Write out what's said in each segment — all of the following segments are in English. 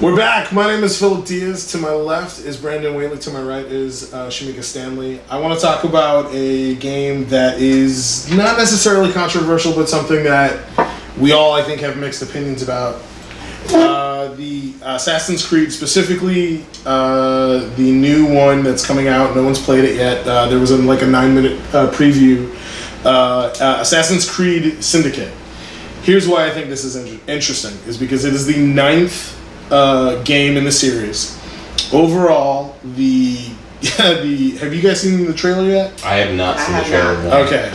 We're back. My name is Philip Diaz. To my left is Brandon Whaley. To my right is Shamika Stanley. I want to talk about a game that is not necessarily controversial, but something that we all, I think, have mixed opinions about. The Assassin's Creed, specifically the new one that's coming out. No one's played it yet. There was a 9-minute preview. Assassin's Creed Syndicate. Here's why I think this is interesting, is because it is the 9th game in the series. Overall, have you guys seen the trailer yet? I have not seen the trailer. Okay.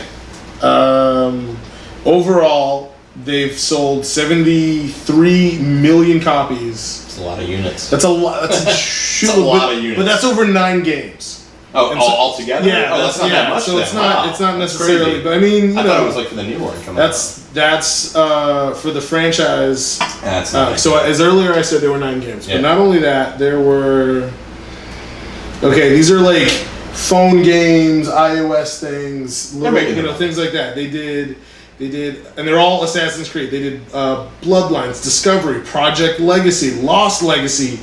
Overall, they've sold 73 million copies. That's a lot of units. That's a lot. That's a lot of units. But that's over 9 games. Oh, all together? Yeah, that's not that much. So then. it's not. Wow. It's not That's necessarily. crazy. But I mean, I thought it was like for the new one coming out. That's for the franchise. That's not so as earlier I said, there were 9 games, Yeah. but not only that, there were. Okay, these are like phone games, iOS things, things like that. They did, and they're all Assassin's Creed. They did Bloodlines, Discovery, Project Legacy, Lost Legacy,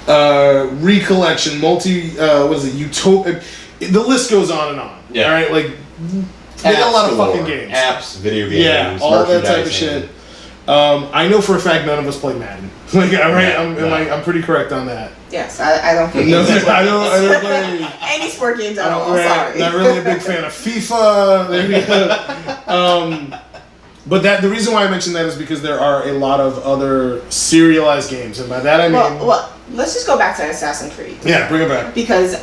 Recollection, Utopia. The list goes on and on. Yeah. All right, like they got a lot of fucking games. Apps, video games, Yeah, all that type of shit. I know for a fact none of us play Madden. Like, all right, I'm pretty correct on that. Yes, I don't play No, any sport I don't games. play. Any sport games at all. Sorry. Not really a big fan of FIFA. But the reason why I mentioned that is because there are a lot of other serialized games, and by that I mean. Well, let's just go back to Assassin's Creed. Yeah, bring it back. Because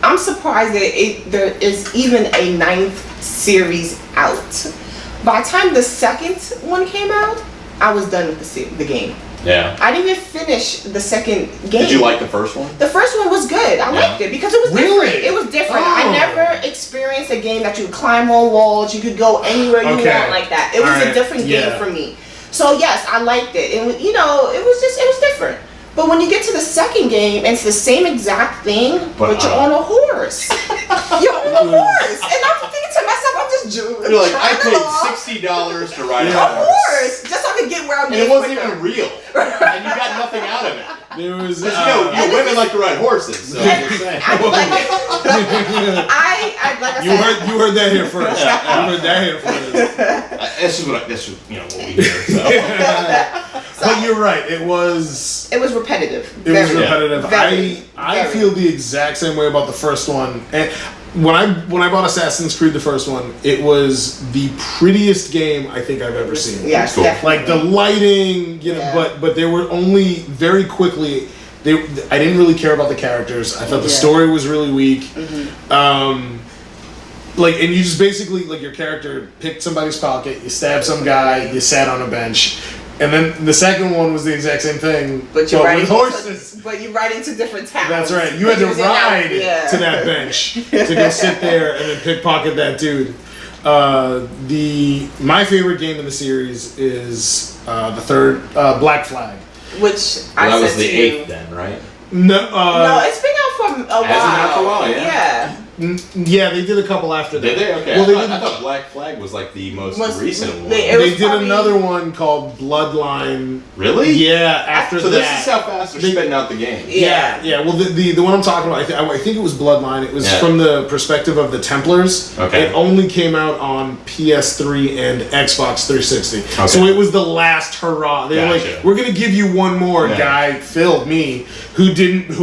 I'm surprised that there is even a 9th series out. By the time the second one came out, I was done with the game. Yeah. I didn't even finish the second game. Did you like the first one? The first one was good. I liked it because it was Really? different. It was different. Oh. I never experienced a game that you could climb on walls, you could go anywhere you want like that. It was a different game for me. So yes, I liked it. And it was different. But when you get to the second game, and it's the same exact thing, but you're on a horse. You're on a horse. And I'm thinking to myself, I'm just You're like, I paid $60 to ride a horse just so I could get where I'm and it going. wasn't even real. And you got nothing out of it. There was. Women like to ride horses. So I'm just saying. You heard that here first. You heard that here first. That's just what we hear. So. But you're right. It was repetitive. It was repetitive. Very. I feel the exact same way about the first one. And when I bought Assassin's Creed, the first one, it was the prettiest game I think I've ever seen. Yeah, cool. Like the lighting, but they were only very quickly. I didn't really care about the characters. I thought the story was really weak. Mm-hmm. And you just basically, your character picked somebody's pocket, you stabbed some guy, you sat on a bench. And then the second one was the exact same thing, but with horses. But you ride into different towns. That's right. You had to ride to that bench to go sit there and then pickpocket that dude. My favorite game in the series is the third, Black Flag. Which that was the 8th then, right? No, it's been out for a while. Has it out for a while? Yeah. Yeah, they did a couple after that. Did they? Okay. Well, I thought Black Flag was like the most recent one. They did another one called Bloodline. Really? Yeah, after that. So this is how fast they're spitting out the game. Yeah. Well, the one I'm talking about, I think it was Bloodline. It was from the perspective of the Templars. Okay. It only came out on PS3 and Xbox 360. Okay. So it was the last hurrah. They were like, we're gonna give you one more, guy, Phil, me, who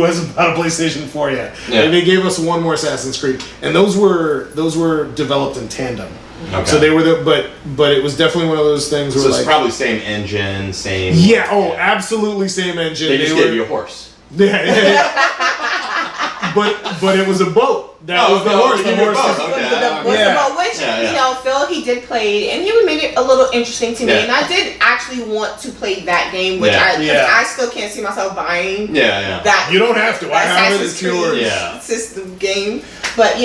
hasn't bought a PlayStation 4 yet. Yeah. And they gave us one more Assassin's Creed, and those were developed in tandem. Okay. So they were but it was definitely one of those things where it's probably same engine, same. Yeah. Absolutely same engine. They just gave you a horse. Yeah. But it was a boat. That was the horse. The horse was the boat, which Phil, he did play, and he made it a little interesting to me. And I did actually want to play that game, which I still can't see myself buying. That you don't have to. I have it. It's yours. System game, but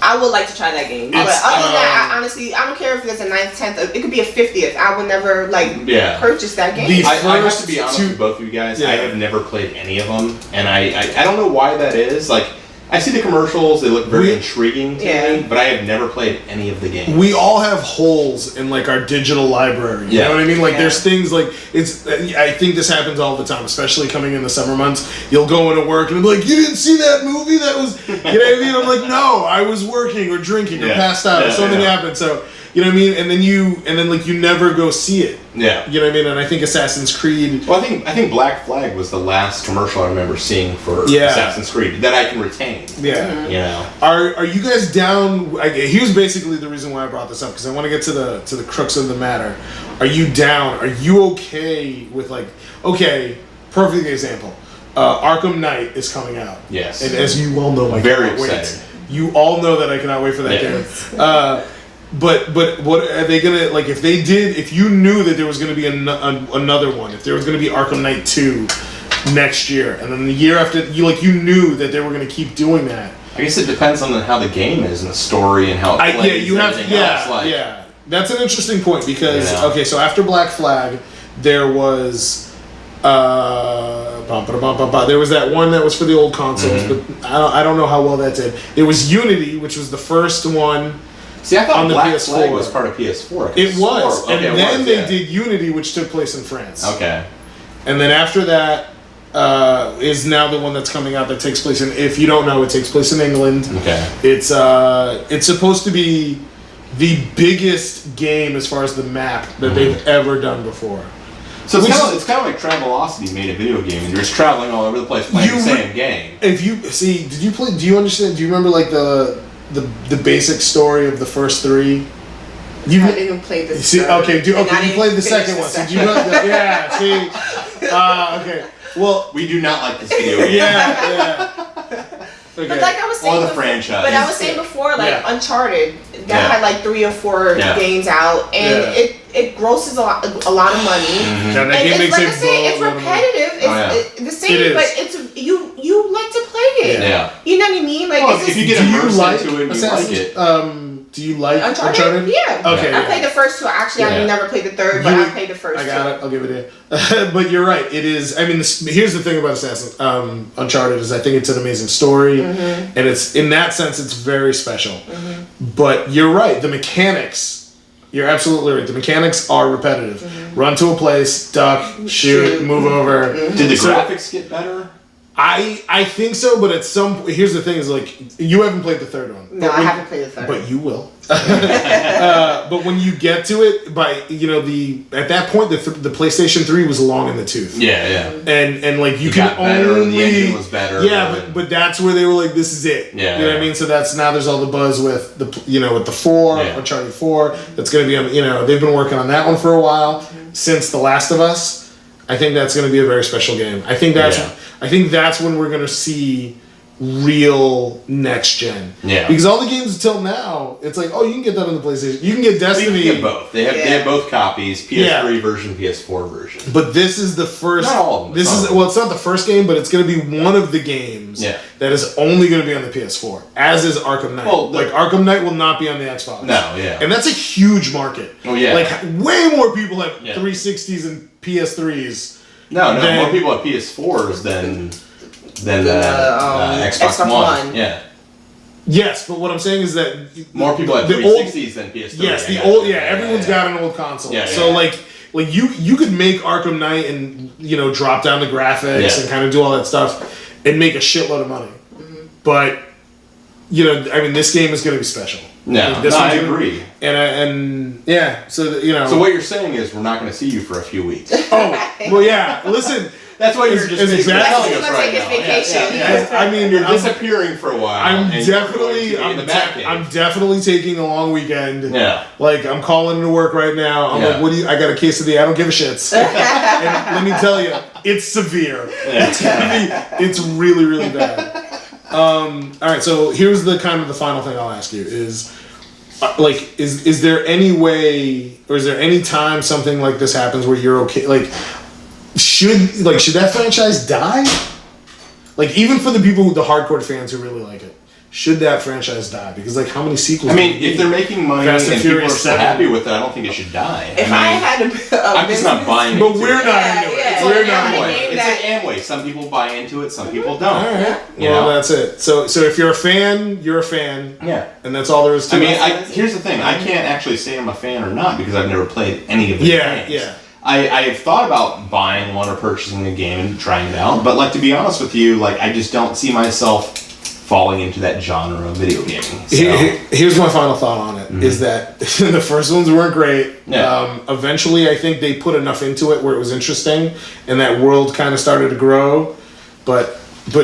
I would like to try that game. But other than that, honestly, I don't care if it's a 9th, 10th. It could be a 50th. I would never purchase that game. I have to be honest with both of you guys. I have never played any of them, and I don't know why that is. Like, I see the commercials. They look very intriguing to me, but I have never played any of the games. We all have holes in like our digital library. You know what I mean? Like there's things like I think this happens all the time, especially coming in the summer months. You'll go into work and be like, "You didn't see that movie? That was," you know what I mean? I'm like, "No, I was working or drinking or passed out or something happened." So you know what I mean? And then you never go see it. Yeah. You know what I mean? And I think Assassin's Creed. Well, I think Black Flag was the last commercial I remember seeing for Assassin's Creed that I can retain. Yeah. You know. Are you guys down? Here's basically the reason why I brought this up, because I want to get to the crux of the matter. Are you down? Are you okay with perfect example. Arkham Knight is coming out. Yes. And as you well know, I very cannot excited. wait. You all know that I cannot wait for that game. But what are they gonna like? If you knew that there was gonna be another one, if there was gonna be Arkham Knight 2 next year, and then the year after, you knew that they were gonna keep doing that. I guess it depends on how the game is and the story and how it plays. That's an interesting point because so after Black Flag, there was there was that one that was for the old consoles, but I don't know how well that did. There was Unity, which was the first one. See, I thought on the Black PS4 Flag was part of PS4. It was, and then they did Unity, which took place in France. Okay. And then after that is now the one that's coming out that takes place in. If you don't know, it takes place in England. Okay. It's supposed to be the biggest game as far as the map that they've ever done before. So it's kind of like Travelocity made a video game, and you're just traveling all over the place playing the same game. If you see, did you play? Do you understand? Do you remember like the basic story of the first three? I didn't even play the see, okay, you played the second one. So do you know, see, okay. Well, we do not like this video game. Yeah. Okay. But like I was saying, or the franchise. But I was saying before, like Uncharted, that had like 3 or 4 games out, and it grosses a lot of money. And that game makes it's repetitive. It's the same, but it's you like to play it. Yeah. You know what I mean? Like, if you get immersed into it, and you like it. Do you like Uncharted? Yeah. Okay. I played the first 2. Actually, I never played the third, but I played the first 2. I got it. I'll give it to you. But you're right. It is. I mean, here's the thing about Uncharted is I think it's an amazing story, and it's in that sense it's very special. But you're right. The mechanics. You're absolutely right. The mechanics are repetitive. Run to a place, duck, shoot, move over. Did the graphics get better? I think so, but at some here's the thing is like you haven't played the third one. No, I haven't played the third. But you will. But when you get to it, at that point the PlayStation 3 was long in the tooth. Yeah. And like you got can better, only the engine was better. Yeah, but that's where they were like, this is it. Yeah. You know what I mean? So that's now there's all the buzz with the with the 4, Uncharted 4. That's gonna be on they've been working on that one for a while since The Last of Us. I think that's going to be a very special game. I think that's when we're going to see real next gen. Yeah. Because all the games until now, it's like, you can get that on the PlayStation. You can get Destiny. You can get both. They have both copies: PS3 version, PS4 version. But this is the first. Not all of them. It's not the first game, but it's going to be one of the games that is only going to be on the PS4. As is Arkham Knight. Well, Arkham Knight will not be on the Xbox. No, yeah. And that's a huge market. Oh yeah. Like way more people have 360s and PS3s. No, more people have PS4s than Xbox One. Yeah. Yes, but what I'm saying is that more people have 360s than PS3. Yes, everyone's got an old console. Yeah, so like you could make Arkham Knight and drop down the graphics and kind of do all that stuff and make a shitload of money. But this game is going to be special. No, I agree. So what you're saying is we're not going to see you for a few weeks. Listen. That's why you're just telling us right now. Vacation. I mean, you're disappearing for a while. I'm definitely taking a long weekend. Yeah. Like I'm calling into work right now. I'm like, I got a quesadilla. I don't give a shit. And let me tell you, it's severe. It's really, really bad. All right, so here's the final thing I'll ask you is, is there any way or is there any time something like this happens where you're okay? Like, should that franchise die? Like, even for the hardcore fans who really like it, should that franchise die? Because like, how many sequels? I mean, if they're making money Fast and and people are Furious so 7. happy with it, I don't think it should die. If I had I'm just not buying but into we're it. not into it. Yeah, We're yeah. not into Amway. it. It's like Amway. Some people buy into it, some people don't. All right. You Well, know? that's it. So if you're a fan, you're a fan, Yeah. and that's all there is to I mean, it. here's the thing. I can't actually say I'm a fan or not because I've never played any of the Yeah, games. yeah. I have thought about buying one or purchasing a game and trying it out, but like to be honest with you, like I just don't see myself falling into that genre of video gaming. So. Here's my final thought on it: is that the first ones weren't great. Yeah. Eventually, I think they put enough into it where it was interesting, and that world kind of started to grow. But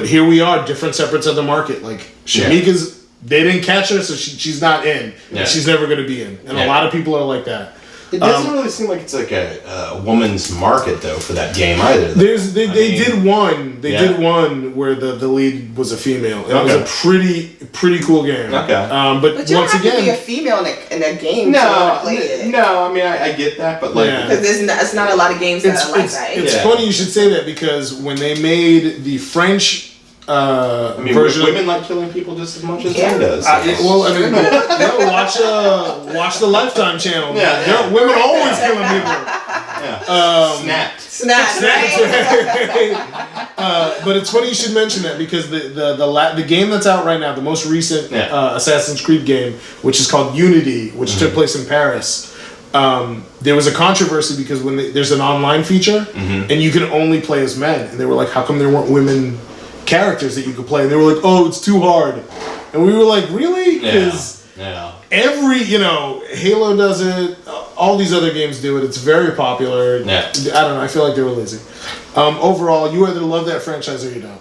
here we are, different separates of the market. Like Shamika's, they didn't catch her, so she's not in. Yeah. She's never going to be in, and a lot of people are like that. It doesn't really seem like it's like a woman's market though for that game either. Though. They did one where the lead was a female. It was a pretty cool game. Okay. But you don't once have to be a again, female in a game to play it. No, I mean I get that, but like Yeah. Because it's not a lot of games that are like that. it's Yeah. funny you should say that because when they made the French I mean, version, women like killing people just as much as Yeah. men does. well, I mean, no, watch the Lifetime channel. Yeah, yeah. Women always killing people. Yeah. Snapped. Snap, right? But it's funny you should mention that because the game that's out right now, the most recent Assassin's Creed game, which is called Unity, which took place in Paris. There was a controversy because there's an online feature and you can only play as men, and they were like, "How come there weren't women characters that you could play?" And they were like, "Oh, it's too hard," and we were like, "Really?" Because every Halo does it, all these other games do it. It's very popular. Yeah. I don't know. I feel like they were lazy. Overall, you either love that franchise or you don't.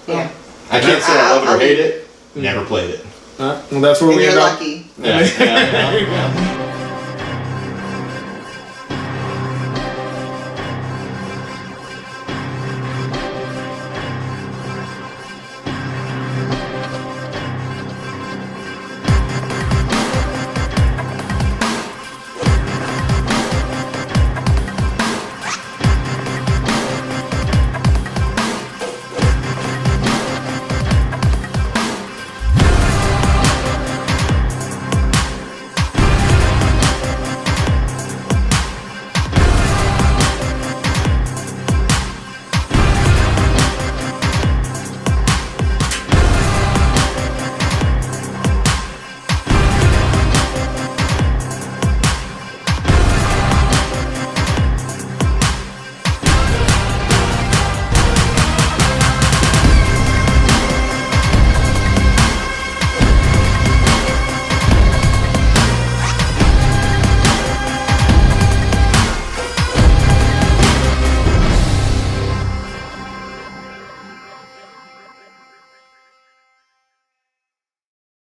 Yeah. I can't say I love it or hate it. Never played it. Well, that's where And we you're end up. lucky. Yeah.